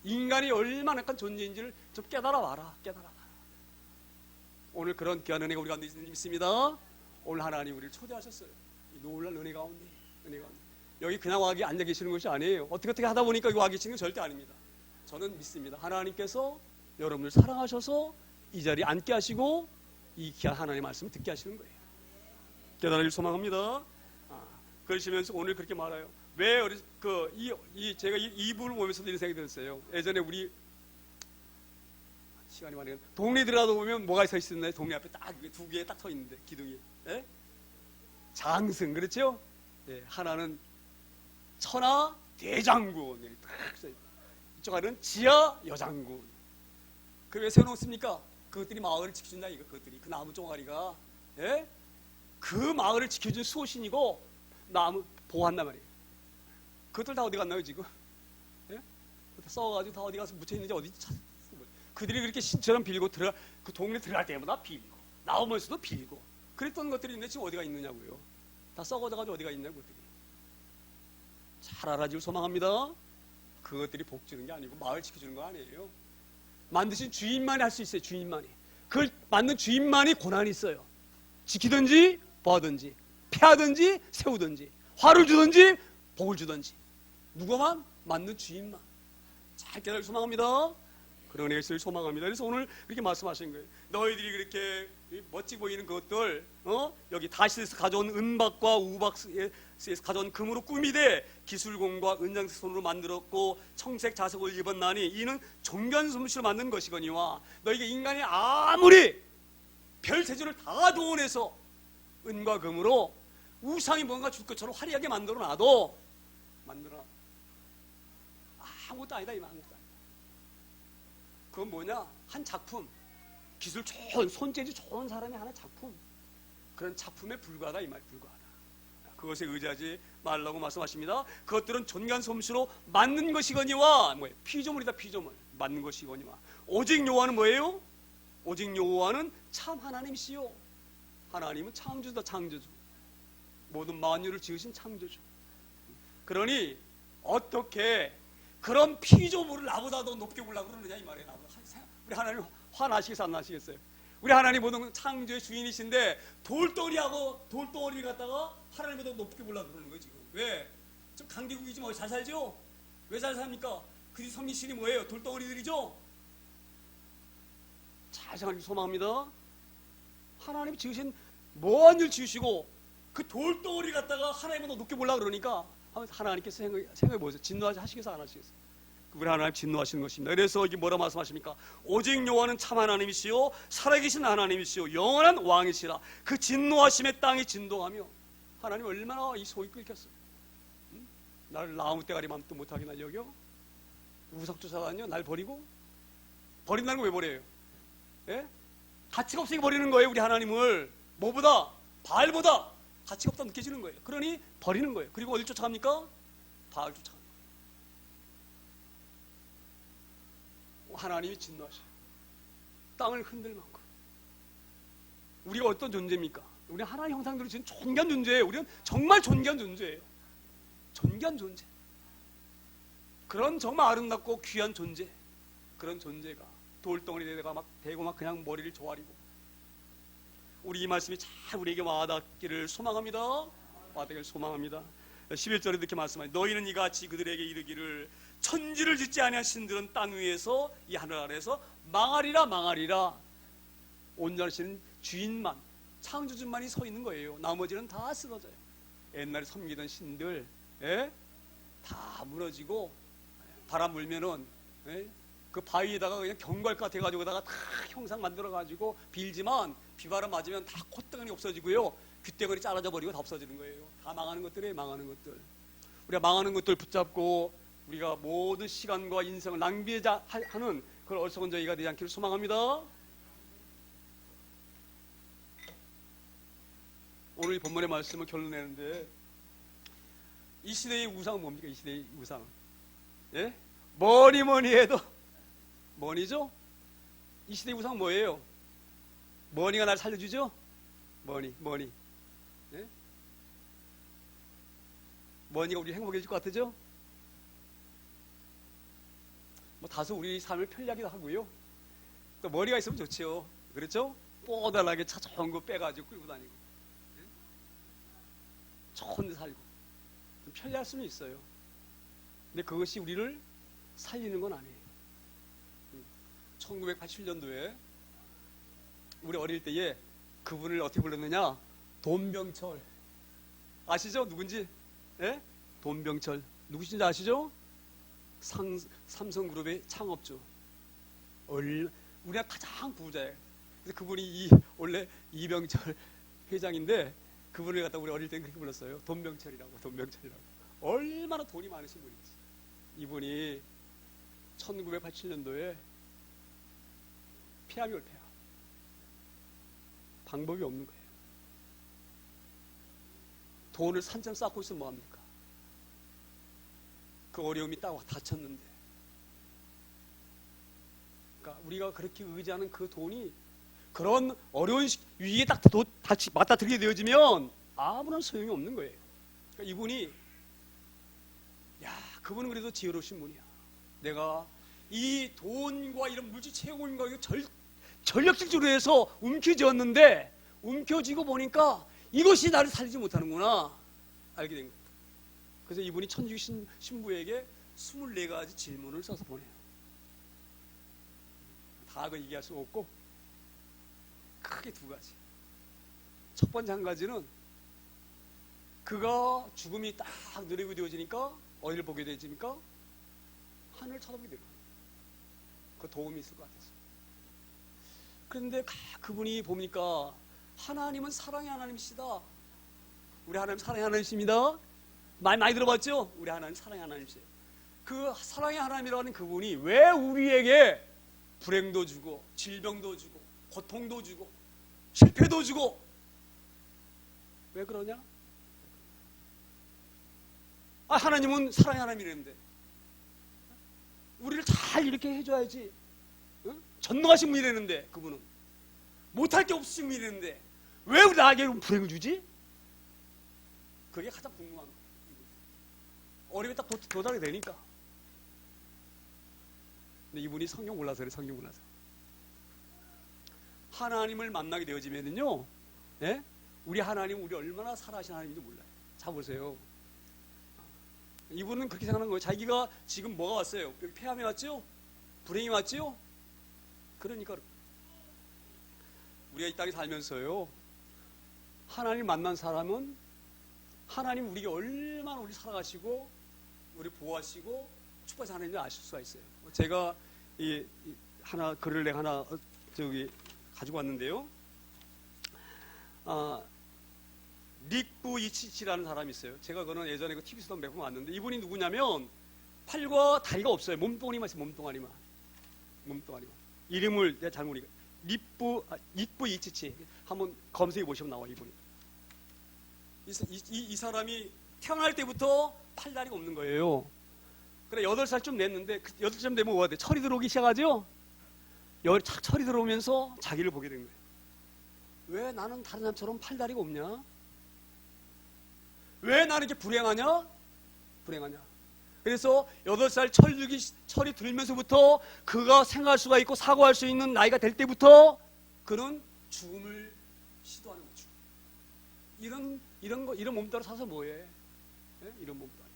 인간이 얼마나 큰 존재인지를 좀 깨달아 봐라. 오늘 그런 귀한 은혜가 우리 가운데 있습니다. 오늘 하나님 우리를 초대하셨어요. 이 놀라운 은혜 가운데. 여기 그냥 와 앉아 계시는 것이 아니에요. 어떻게 하다 보니까 여기 와 계시는 건 절대 아닙니다. 저는 믿습니다. 하나님께서 여러분을 사랑하셔서 이 자리에 앉게 하시고 이 귀한 하나님의 말씀을 듣게 하시는 거예요. 깨달으길 소망합니다. 그러시면서 오늘 그렇게 말해요. 왜 제가 이 부분을 보면서도 이런 생각이 들었어요. 예전에 우리 시간이 많이 동네 들어가다 보면 뭐가 서 있었나요? 동네 앞에 딱 두 개 딱 서 있는데 기둥이. 예? 장승 그렇죠? 예, 하나는 천하 대장군 딱 써 있고 이쪽 하나는 지하 여장군. 그 왜 세워놓습니까? 그것들이 마을을 지켜준다 이거. 그것들이 그 나무 종아리가 예? 그 마을을 지켜준 수호신이고 나무 보호한단 말이에요. 그것들 다 어디 갔나요 지금? 예? 썩어가지고 다 어디 가서 묻혀있는지 어디 찾 그들이 그렇게 신처럼 빌고 그 동네 들어갈 때마다 빌고 나오면서도 빌고 그랬던 것들이 있는데 지금 어디가 있느냐고요. 다 썩어져가지고 어디가 있냐고. 그것들이 잘 알아줄 소망합니다. 그것들이 복 주는 게 아니고 마을 지켜주는 거 아니에요. 만드신 주인만이 할 수 있어요. 주인만이. 그걸 만든 주인만이 고난이 있어요. 지키든지 보하든지 패하든지 세우든지 화를 주든지 복을 주든지 누구만? 만든 주인만. 잘 깨달을 소망합니다. 그런 은혜를 소망합니다. 그래서 오늘 이렇게 말씀하신 거예요. 너희들이 그렇게 멋지 보이는 것들 여기 다시에서 가져온 은박과 우박에서 가져온 금으로 꾸미되 기술공과 은장색 손으로 만들었고 청색 자석을 입었나니 이는 종견솜씨로 만든 것이거니와 너희가 인간이 아무리 별 세조를 다 동원해서 은과 금으로 우상이 뭔가 줄 것처럼 화려하게 만들어놔도 아무것도 아니다 이 말. 아무것도 아니다. 그건 뭐냐? 한 작품, 기술 좋은, 손재주 좋은 사람이 하는 작품, 그런 작품에 불과하다 이 말. 불과하다. 그것에 의지하지 말라고 말씀하십니다. 그것들은 존간솜씨로 만든 것이거니와 피조물이다. 피조물 만든 것이거니와 오직 여호와는 뭐예요? 오직 여호와는 참 하나님이시요. 하나님은 창조주다. 창조주. 모든 만유를 지으신 창조주. 그러니 어떻게 그런 피조물을 나보다도 높게 보려고 그러느냐 이 말이에요. 우리 하나님 화나시겠어요? 안 나시겠어요? 우리 하나님 모든 창조의 주인이신데 돌덩어리를 갖다가 하나님보다 높게 보려고 그러는 거예요 지금. 왜? 좀 강대국이지 뭐. 잘 살죠? 왜 잘 삽니까? 그들이 섬긴 신이 뭐예요? 돌덩어리들이죠? 잘 생각하기 소망합니다. 하나님이 지으신 먼 일 지으시고 그 돌덩어리 갖다가 하나님보다 높게 보려고 그러니까 하나님께서 생각해보세요. 진노하시겠어요? 안 하시겠어요? 우리 하나님 진노하시는 것입니다. 그래서 이게 뭐라 말씀하십니까? 오직 여호와는 참 하나님이시요 살아계신 하나님이시요 영원한 왕이시라. 그 진노하심의 땅이 진동하며 하나님 얼마나 이 속이 끓겠어요. 나를 나무 대가리만도 못하게 날 여겨? 우상 쫓아다녀? 날 버리고? 버린다는 거 왜 버려요? 예? 가치가 없으니까 버리는 거예요. 우리 하나님을 뭐보다? 바알보다 가치가 없다 느껴지는 거예요. 그러니 버리는 거예요. 그리고 어딜 쫓아갑니까? 바알 쫓아갑니다. 하나님이 진노하셔요. 땅을 흔들 만큼. 우리가 어떤 존재입니까? 우리 하나님 형상대로 지은 존귀한 존재예요. 우리는 정말 존귀한 존재예요. 존귀한 존재. 그런 정말 아름답고 귀한 존재. 그런 존재가 돌덩어리에다가 막 대고 막 그냥 머리를 조아리고. 우리 이 말씀이 잘 우리에게 와닿기를 소망합니다. 와닿기를 소망합니다. 11절에 이렇게 말씀하니 너희는 이같이 그들에게 이르기를 천지를 짓지 아니한 신들은 땅 위에서 이 하늘 아래에서 망하리라 망하리라. 온전하신 주인만 창조주만이 서 있는 거예요. 나머지는 다 쓰러져요. 옛날에 섬기던 신들 다 무너지고 바람 불면은 그 바위에다가 그냥 경관 같아가지고다가 다 형상 만들어가지고 빌지만 비바람 맞으면 다 콧등이 없어지고요. 귓대거리 잘라져 버리고 다 없어지는 거예요. 다 망하는 것들이에요. 망하는 것들. 우리가 망하는 것들 붙잡고 우리가 모든 시간과 인생을 낭비하는 그런 어리석은 저희가 되지 않기를 소망합니다. 오늘 이 본문의 말씀을 결론 내는데 이 시대의 우상은 뭡니까? 이 시대의 우상은 뭐니 해도 뭐니죠? 이 시대의 우상은 뭐예요? 뭐니가 날 살려주죠? 뭐니 뭐니가 우리 행복해질 것 같으죠? 뭐 다소 우리 삶을 편리하기도 하고요. 또 머리가 있으면 좋지요. 그렇죠? 뽀달하게 차 좋은 거 빼가지고 끌고 다니고 좋은 데 살고 편리할 수는 있어요. 근데 그것이 우리를 살리는 건 아니에요. 1987년도에 우리 어릴 때에 그분을 어떻게 불렀느냐? 돈병철. 아시죠? 누군지? 예? 돈병철. 누구신지 아시죠? 삼성그룹의 창업주. 우리나라 가장 부자예요. 그래서 그분이 원래 이병철 회장인데 그분을 갖다 우리 어릴 때 그렇게 불렀어요. 돈병철이라고. 얼마나 돈이 많으신 분인지. 이분이 1987년도에 폐암이 올 폐암. 방법이 없는 거예요. 돈을 산처럼 쌓고 있으면 뭐합니까? 그 어려움이 딱 닥쳤는데, 그러니까 우리가 그렇게 의지하는 그 돈이 그런 어려운 위기에 딱 맞닥뜨리게 되어지면 아무런 소용이 없는 거예요. 그러니까 이분이, 그분은 그래도 지혜로우신 분이야. 내가 이 돈과 이런 물질 채용과 전력질주로 해서 움켜쥐었는데, 움켜쥐고 보니까 이것이 나를 살리지 못하는구나 알게 된 거예요. 그래서 이분이 천주교 신부에게 24가지 질문을 써서 보내요. 다 얘기할 수 없고 크게 2가지. 첫 번째 한 가지는 그가 죽음이 딱 느리고 되어지니까 어디를 보게 되지니까 하늘을 쳐다보게 돼요. 그 도움이 있을 것 같아서. 그런데 그분이 보니까 하나님은 사랑의 하나님이시다. 우리 하나님 사랑의 하나님이십니다. 많이 들어봤죠? 우리 하나님 사랑의 하나님이세요. 그 사랑의 하나님이라는 그분이 왜 우리에게 불행도 주고 질병도 주고 고통도 주고 실패도 주고 왜 그러냐? 하나님은 사랑의 하나님이랬는데 우리를 잘 이렇게 해줘야지. 응? 전능하신 분이랬는데 그분은 못할 게 없으신 분이랬는데 왜 우리 나에게 불행을 주지? 그게 가장 궁금한 거예요. 어려움이 딱 도달이 되니까. 근데 이분이 성경 몰라서 그래. 성경 몰라서. 하나님을 만나게 되어지면은요, 예? 우리 하나님 우리 얼마나 살아하신 하나님인지 몰라요. 자 보세요. 이분은 그렇게 생각하는 거예요. 자기가 지금 뭐가 왔어요? 폐암이 왔죠? 불행이 왔죠? 그러니까 우리가 이 땅에 살면서요, 하나님 만난 사람은 하나님 우리에게 얼마나 우리 살아가시고 우리 보호하시고 축복하시는 하나님을 아실 수가 있어요. 제가 하나 글을 내가 하나 가지고 왔는데요. 릭부 이치치라는 사람이 있어요. 제가 그는 예전에 그 TV에서도 몇 번 왔는데 이분이 누구냐면 팔과 다리가 없어요. 몸뚱아리만 있어요. 몸뚱아리만. 이름을 내가 잘못 릭부 이치치 한번 검색해 보시면 나와요. 이분이. 이 사람이 태어날 때부터 팔다리가 없는 거예요. 그래 8살쯤 됐는데 8살쯤 되면 뭐가 돼? 철이 들어오기 시작하죠? 철이 들어오면서 자기를 보게 된 거예요. 왜 나는 다른 사람처럼 팔다리가 없냐? 왜 나는 이렇게 불행하냐? 그래서 8살 철이 들면서부터 그가 생각할 수가 있고 사고할 수 있는 나이가 될 때부터 그는 죽음을 시도하는 거죠. 이런 몸따라 사서 뭐해? 예? 이런 몸따라.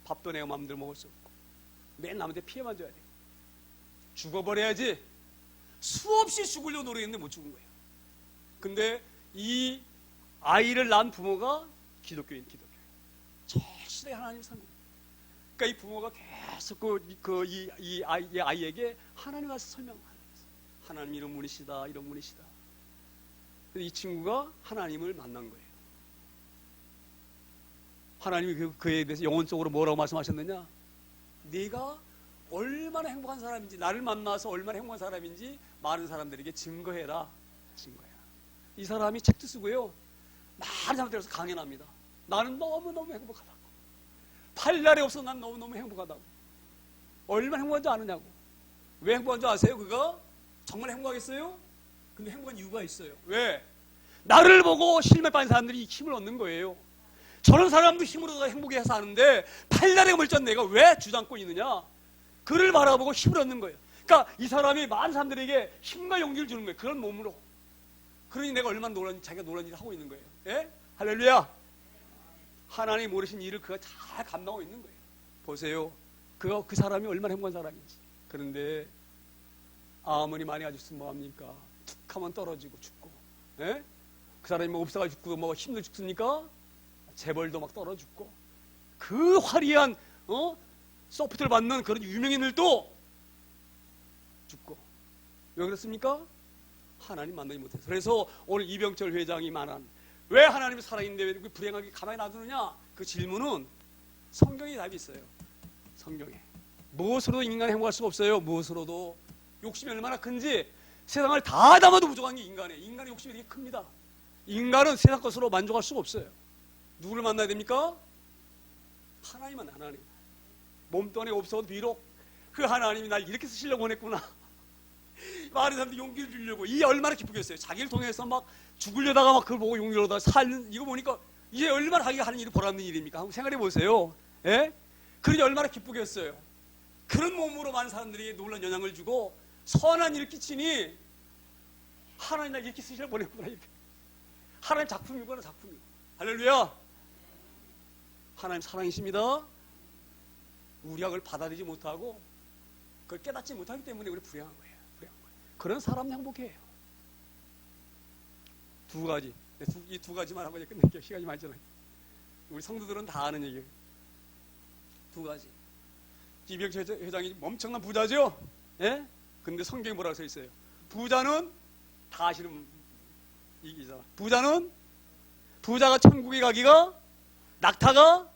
밥도 내가 마음대로 먹을 수 없고 맨 남한테 피해만 줘야 돼. 죽어버려야지. 수없이 죽으려고 노력했는데 못 죽은 거예요. 근데 이 아이를 낳은 부모가 기독교예요. 절실하게 하나님 산 거예요. 그러니까 이 부모가 계속 이 아이에게 하나님 와서 설명하는 거예요. 하나님 이런 분이시다. 이 친구가 하나님을 만난 거예요. 하나님이 그에 대해서 영혼적으로 뭐라고 말씀하셨느냐? 네가 얼마나 행복한 사람인지, 나를 만나서 얼마나 행복한 사람인지 많은 사람들에게 증거해라. 이 사람이 책도 쓰고요, 많은 사람들에서 강연합니다. 나는 너무너무 행복하다고. 팔날이 없어 난 너무너무 행복하다고. 얼마나 행복한 줄 아느냐고. 왜 행복한 줄 아세요? 그거? 정말 행복하겠어요? 근데 행복한 이유가 있어요. 왜? 나를 보고 실매 빠진 사람들이 힘을 얻는 거예요. 저런 사람도 힘을 얻어 행복해 사는데 팔날에 멀쩡한 내가 왜 주장고 있느냐? 그를 바라보고 힘을 얻는 거예요. 그러니까 이 사람이 많은 사람들에게 힘과 용기를 주는 거예요. 그런 몸으로. 그러니 내가 얼마나 자기가 놀란 일을 하고 있는 거예요. 예? 할렐루야. 하나님 모르신 일을 그가 잘 감당하고 있는 거예요. 보세요. 그 사람이 얼마나 행복한 사람인지. 그런데 아무리 많이 가졌으면 뭐합니까? 툭 하면 떨어지고 죽고. 예? 그 사람이 뭐 없어가 죽고 뭐 힘들어 죽습니까? 재벌도 막 떨어 죽고. 그 화려한 소프트를 받는 그런 유명인들도 죽고. 왜 그렇습니까? 하나님 만나지 못해서. 그래서 오늘 이병철 회장이 말한 왜 하나님이 살아있는데 왜 이렇게 불행하게 가만히 놔두느냐? 그 질문은 성경에 답이 있어요. 성경에. 무엇으로도 인간이 행복할 수가 없어요. 무엇으로도. 욕심이 얼마나 큰지 세상을 다 담아도 부족한 게 인간이에요. 인간의 욕심이 되게 큽니다. 인간은 세상 것으로 만족할 수가 없어요. 누구를 만나야 됩니까? 하나님 만나. 하나님. 몸도 안에 없어도 비록 그 하나님이 날 이렇게 쓰시려고 보냈구나. 많은 사람들이 용기를 주려고. 이 얼마나 기쁘겠어요. 자기를 통해서 막 죽으려다가 막 그걸 보고 용기를 얻다가 살는 이거 보니까 이게 얼마나 자기가 하는 일이 보람있는 일입니까? 한번 생각해 보세요. 예? 그러니 얼마나 기쁘겠어요. 그런 몸으로 많은 사람들이 놀란 영향을 주고 선한 일을 끼치니 하나님 날 이렇게 쓰시려고 보냈구나. 이렇게. 하나님 작품이구나. 작품이. 할렐루야. 하나님 사랑이십니다. 우리가 그걸 받아들이지 못하고 그걸 깨닫지 못하기 때문에 우리 불행한 거예요. 그런 사람 행복해요. 두 가지. 이 두 가지만 하고 이제 끝낼게요. 시간이 많잖아요. 우리 성도들은 다 아는 얘기예요. 두 가지. 이병철 회장이 엄청난 부자죠? 예? 근데 성경에 뭐라고 써 있어요? 부자는 다 아시는 얘기잖아. 부자가 천국에 가기가 낙타가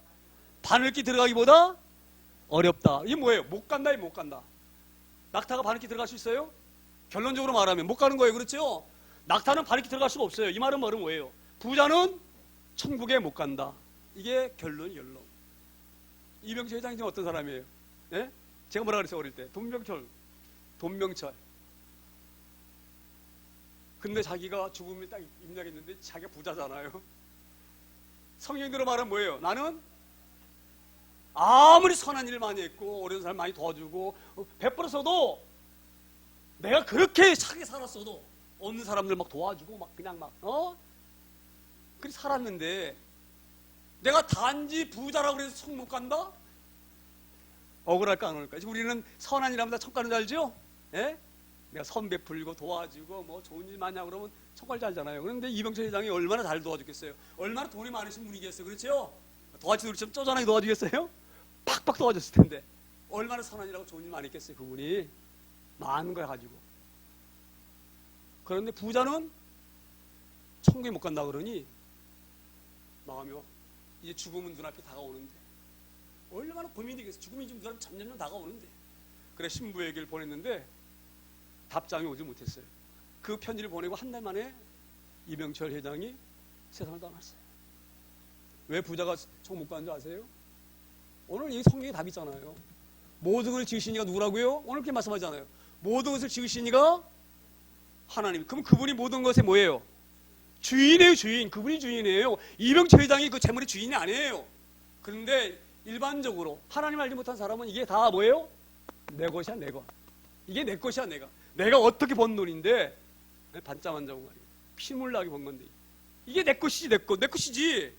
바늘기 들어가기보다 어렵다. 이게 뭐예요? 못 간다, 못 간다. 낙타가 바늘기 들어갈 수 있어요? 결론적으로 말하면 못 가는 거예요. 그렇죠? 낙타는 바늘기 들어갈 수가 없어요. 이 말은 뭐예요? 부자는 천국에 못 간다. 이게 결론. 이병철 회장이 지금 어떤 사람이에요? 예? 제가 뭐라 그랬어요? 어릴 때. 돈명철. 근데 자기가 죽음을 딱 입력했는데 자기가 부자잖아요. 성경대로 말하면 뭐예요? 나는 아무리 선한 일을 많이 했고 어려운 사람 많이 도와주고 베풀어서도 내가 그렇게 착하게 살았어도 없는 사람들 막 도와주고 막 그냥 그렇게 살았는데 내가 단지 부자라고 해서 천 못 간다? 억울할까 안 억울할까? 우리는 선한 일 하면 다 천 가는 줄 알죠? 예? 내가 선 베풀고 도와주고 뭐 좋은 일 많이 하고 그러면 천갈 줄 알잖아요. 그런데 이병철 회장이 얼마나 잘 도와주겠어요? 얼마나 돈이 많으신 분이겠어요? 그렇죠? 도와주도 그렇지만 쪼잔하게 도와주겠어요? 팍팍 도와줬을 텐데 얼마나 선한 일하고 좋은 일 많이 했겠어요? 그분이 많은 걸 가지고. 그런데 부자는 천국에 못 간다 그러니 마음이 이제 죽음은 눈앞에 다가오는데 얼마나 고민이 되겠어요? 죽음이 지금 눈앞에 점점 다가오는데. 그래 신부에게를 보냈는데 답장이 오지 못했어요. 그 편지를 보내고 한 달 만에 이병철 회장이 세상을 떠났어요. 왜 부자가 천국 못 가는 줄 아세요? 오늘 이 성경에 답이 있잖아요. 모든 것을 지으신 이가 누구라고요? 오늘 그렇게 말씀하잖아요. 모든 것을 지으신 이가 하나님. 그럼 그분이 모든 것의 뭐예요? 주인이에요. 주인. 그분이 주인이에요. 이병철 회장이 그 재물의 주인이 아니에요. 그런데 일반적으로 하나님 알지 못한 사람은 이게 다 뭐예요? 내 것이야 내 것. 이게 내 것이야 내가 어떻게 번 돈인데 반짝반짝 말이에요. 피물 나게 번 건데 이게 내 것이지 내 것이지.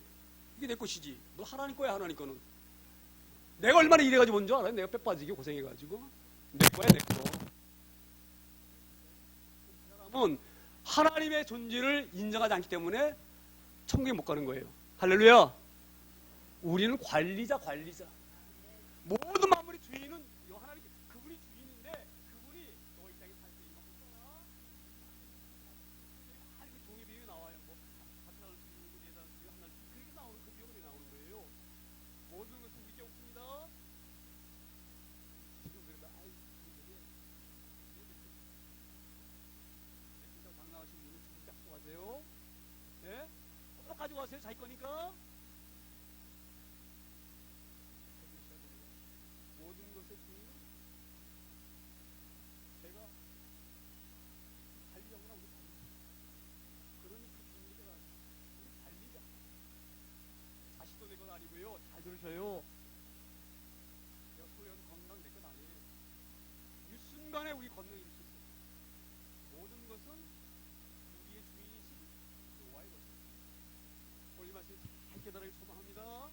이게 내 것이지. 뭐 하나님 거야 하나님 거는. 내가 얼마나 일해가지고 본 줄 알아요? 내가 뼈 빠지게 고생해가지고 내 거야 내 거. 그 사람은 하나님의 존재를 인정하지 않기 때문에 천국에 못 가는 거예요. 할렐루야. 우리는 관리자. 모든 만물의 주인은 하나님, 그분이 주인인데 그분이 너 이 땅에 살 때 이만큼 써라. 이렇게 종이 비용이 나와요. 뭐 박사를 주고 내달 주고 한 달 그렇게 나오는 그 비용이 나오는 거예요. 모든 것은 믿게 없습니다. 지금 그래도 장난하시는 분은 죽을 때 약속하세요. 예? 꼭 가지고 가세요. 자기 거니까. 모든 것의 주인은 제가 관리자구나. 우리 관리자. 그러니 그 주인에게 우리 관리자. 자식도 내 건 아니고요. 잘 들으셔요. 내가 소유하는 건강 내 건 아니에요. 이 순간에 우리 건강이 이룰 수 있어요. 모든 것은 우리의 주인이신 여호와의 것입니다. 오늘 이 말씀 잘 깨달으길 소망합니다.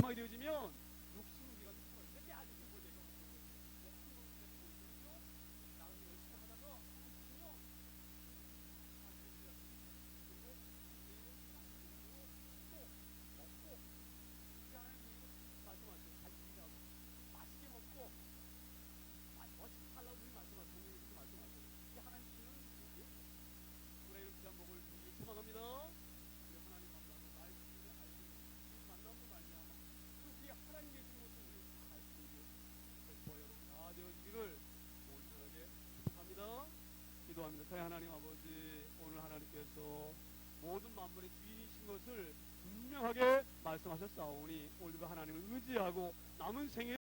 건강하게 되어지면 욕심은 우리가 좀 이렇게 아주 행복을 내가 나름 열심히 하다가 그냥 먹고 우리 하나님 말씀하시고 잘 준비하고 맛있게 먹고 멋있게 살라고 말씀하시고 이렇게 말씀하시고 이게 하나님 주시는 복이에요. 우리가 이런 귀한 복을 주기 소망합니다. 우리 하나님 만나서 나의 주님을 알고 만남으로 말미암아 그 우리 하나님 계신 것을 우리 다 알 수 있는 저와 여러분 다 되어지기를 온전하게 축복합니다. 기도합니다. 저희 하나님 아버지, 오늘 하나님께서 모든 만물의 주인이신 것을 분명하게 말씀하셨사오니 오늘도 하나님을 의지하고 남은 생에